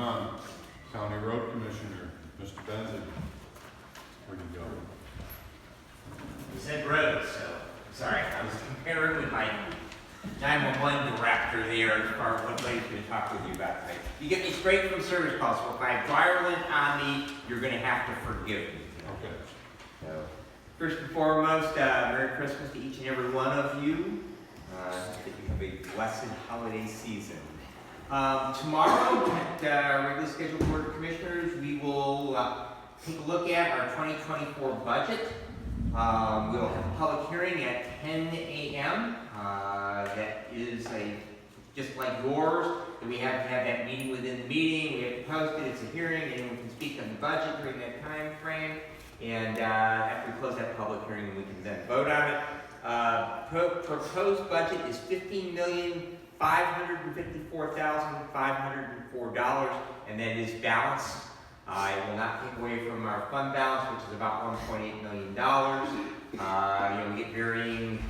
none. County Road Commissioner, Mr. Benzing. Where'd he go? You said road, so, sorry, I was comparing with my 911 director there as far as what Blake's going to talk with you about today. You get me straight from service calls, so if I have Ireland on me, you're going to have to forgive me. Okay. So, first and foremost, Merry Christmas to each and every one of you. That you have a blessed holiday season. Tomorrow at regularly scheduled Board of Commissioners, we will take a look at our 2024 budget. We'll have a public hearing at 10 a.m. That is just like yours, that we have to have that meeting within the meeting. We have to post it, it's a hearing, anyone can speak on the budget during that time frame. And after we close that public hearing, we can then vote on it. Proposed budget is $15,554,504, and that is balanced. It will not take away from our fund balance, which is about $1.8 million. We get varying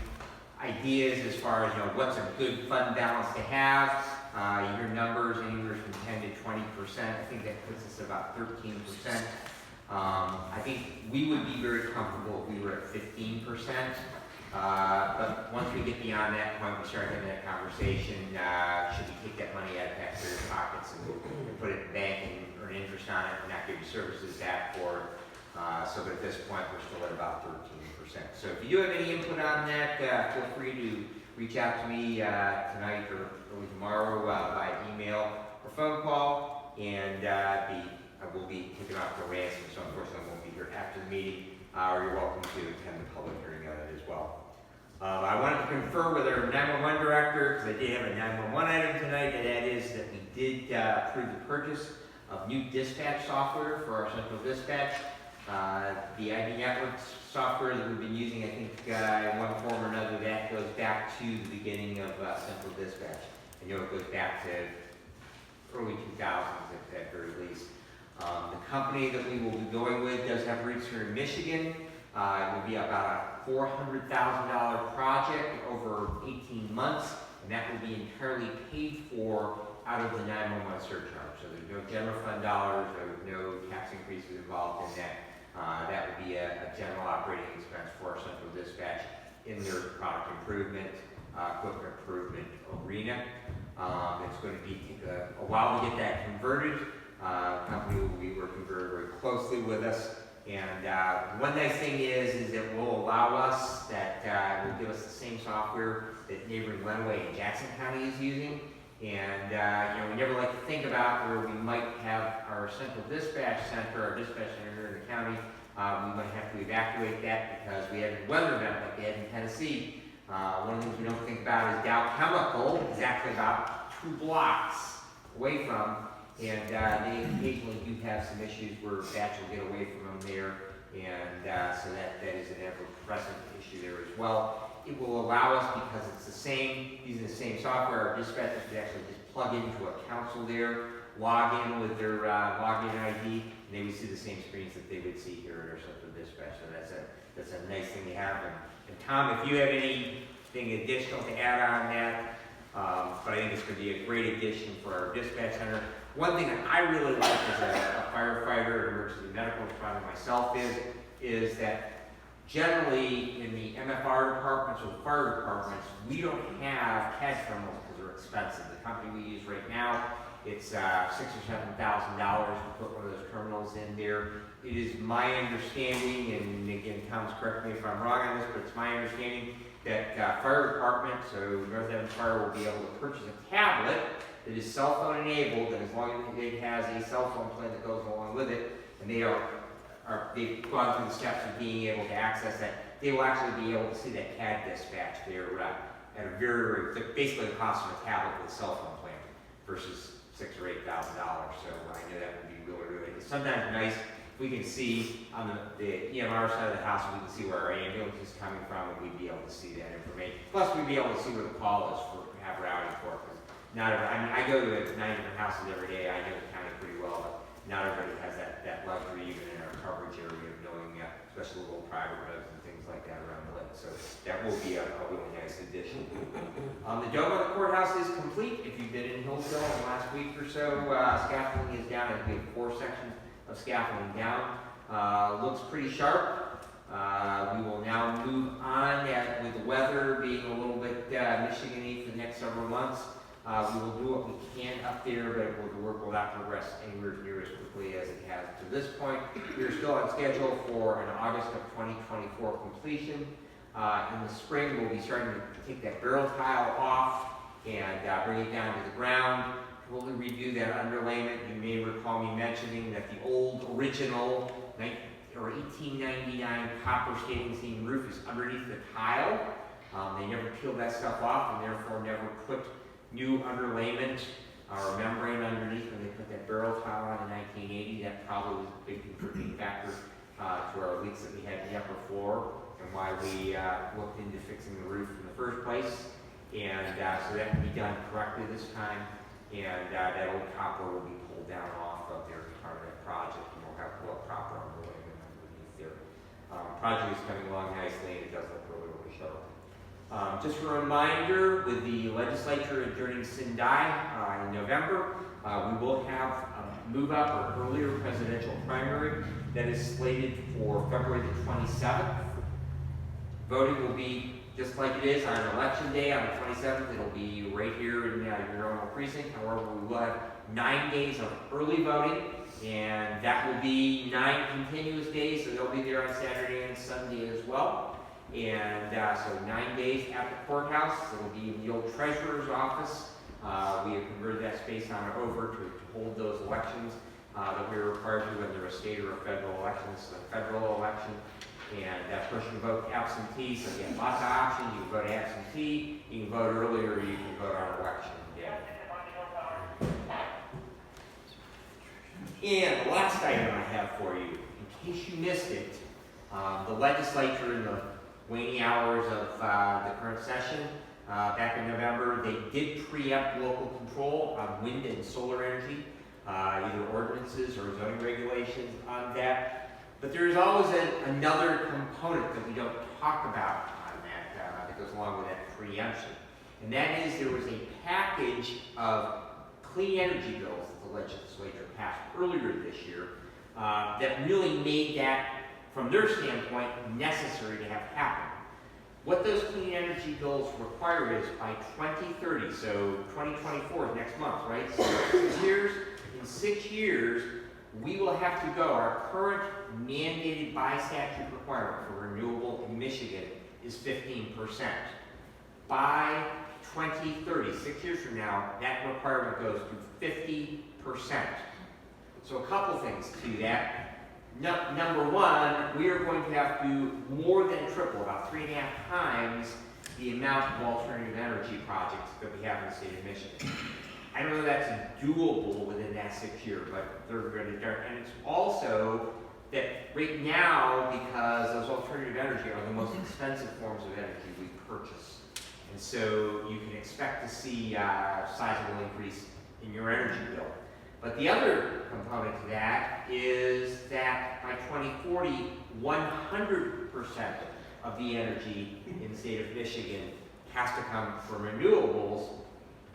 ideas as far as what's a good fund balance to have. You hear numbers anywhere from 10 to 20%. I think that puts us about 13%. I think we would be very comfortable if we were at 15%. But once we get beyond that point, we start having that conversation. Should we take that money out of taxpayers' pockets and put it in the bank and earn interest on it and not give you services back for it? But at this point, we're still at about 13%. So if you do have any input on that, feel free to reach out to me tonight or early tomorrow by email or phone call, and I will be kicking off the ransom, so unfortunately I won't be here after the meeting, or you're welcome to attend the public hearing on it as well. I wanted to confer with our 911 director, because I did have a 911 item tonight, and that is that we did approve the purchase of new dispatch software for our central dispatch. The ID Networks software that we've been using, I think in one form or another, that goes back to the beginning of central dispatch. And it goes back to early 2000s at very least. The company that we will be going with does have roots here in Michigan. It will be about a $400,000 project over 18 months, and that will be entirely paid for out of the 911 surcharge. So there's no general fund dollars, there's no tax increases involved in that. That would be a general operating expense for our central dispatch in their product improvement, equipment improvement arena. It's going to take a while to get that converted. The company will be working very, very closely with us. And one nice thing is it will allow us that will give us the same software that neighboring Lenawee and Jackson County is using. And we never like to think about where we might have our central dispatch center, our dispatch center in the county. We might have to evacuate that because we had a weather event like they had in Tennessee. One of the things we don't think about is Dow Chemical is actually about 2 blocks away from. And they occasionally do have some issues where bats will get away from them there, and so that is an ever-present issue there as well. It will allow us, because it's the same, using the same software, our dispatchers could actually just plug into a console there, log in with their login ID, and they would see the same screens that they would see here at our central dispatch. So that's a nice thing to have. And Tom, if you have anything additional to add on that, but I think it's going to be a great addition for our dispatch center. One thing that I really like as a firefighter and emergency medical responder myself is that generally in the MFR departments or the fire departments, we don't have CAD terminals because they're expensive. The company we use right now, it's $6,000 or $7,000 to put one of those terminals in there. It is my understanding, and again, Tom's correct me if I'm wrong on this, but it's my understanding that fire department, so North Evans Fire, will be able to purchase a tablet that is cell phone enabled, and as long as it has a cell phone plan that goes along with it, and they've gone through the steps of being able to access that, they will actually be able to see that CAD dispatch there at a very, basically the cost of a tablet with a cell phone plan versus $6,000 or $8,000. So I know that would be really, really, it's sometimes nice if we can see on the EMR side of the house, we can see where our ambulance is coming from, and we'd be able to see that information. Plus, we'd be able to see where the call is for have routing for. I go to 9 different houses every day. I know the county pretty well. not everybody has that luxury, even in our coverage area, of knowing, especially little private roads and things like that around the lake. So that will be a really nice addition. The dome of the courthouse is complete. If you've been in Hillsdale in the last week or so, scaffolding is down. I think we have 4 sections of scaffolding down. Looks pretty sharp. We will now move on with the weather being a little bit Michigan-y for the next several months. We will do what we can up there, but the work will not progress anywhere near as quickly as it has to this point. We are still on schedule for an August of 2024 completion. In the spring, we'll be starting to take that barrel tile off and bring it down to the ground. We'll redo that underlayment. You may recall me mentioning that the old original 1899 copper standing seam roof is underneath the tile. They never peeled that stuff off and therefore never put new underlayment or membrane underneath when they put that barrel tile on in 1980. That probably was a big contributing factor to our leaks that we had in the upper floor and why we looked into fixing the roof in the first place. And so that can be done correctly this time. And that old copper will be pulled down off of there as part of that project, and we'll have proper underlayment underneath there. Project is coming along nicely, and it does look really, really sharp. Just a reminder, with the legislature adjourning Sindai in November, we will have a move-up or earlier presidential primary that is slated for February the 27th. Voting will be just like it is on election day on the 27th. It'll be right here in your normal precinct. However, we will have 9 days of early voting, and that will be 9 continuous days, so they'll be there on Saturday and Sunday as well. And so 9 days at the courthouse. It'll be in the old treasurer's office. We have converted that space on over to hold those elections that we are required to when they're a state or a federal election. This is a federal election. And that person can vote absentee, so you have lots of options. You can vote absentee, you can vote earlier, or you can vote on election day. And the last item I have for you, in case you missed it, the legislature in the waning hours of the current session, back in November, they did preempt local control on wind and solar energy, either ordinances or zoning regulations on that. But there's always another component that we don't talk about on that goes along with that preemption. And that is there was a package of clean energy bills that the legislature passed earlier this year that really made that, from their standpoint, necessary to have happen. What those clean energy bills require is by 2030, so 2024 is next month, right? So in 6 years, we will have to go. Our current mandated by statute requirement for renewable in Michigan is 15%. By 2030, 6 years from now, that requirement goes to 50%. So a couple things to that. Number one, we are going to have to more than triple, about 3.5 times, the amount of alternative energy projects that we have in the state of Michigan. I don't know if that's doable within that 6 year, but they're going to start. And it's also that right now, because those alternative energy are the most expensive forms of energy we purchase. And so you can expect to see a sizable increase in your energy bill. But the other component to that is that by 2040, 100% of the energy in the state of Michigan has to come from renewables.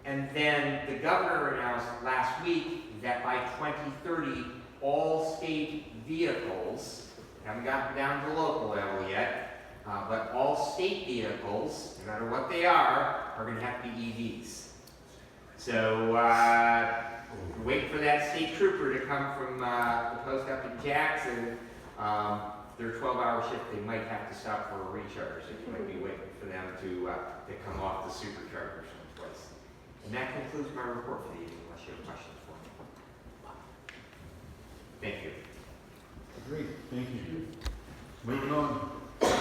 And then the governor announced last week that by 2030, all state vehicles, haven't gotten down to the local level yet, but all state vehicles, no matter what they are going to have to be EVs. So wait for that state trooper to come from the post up in Jackson. Their 12-hour shift, they might have to stop for a recharge. So you might be waiting for them to come off the supercharger someplace. And that concludes my report for the evening, unless you have questions for me. Thank you. Great, thank you.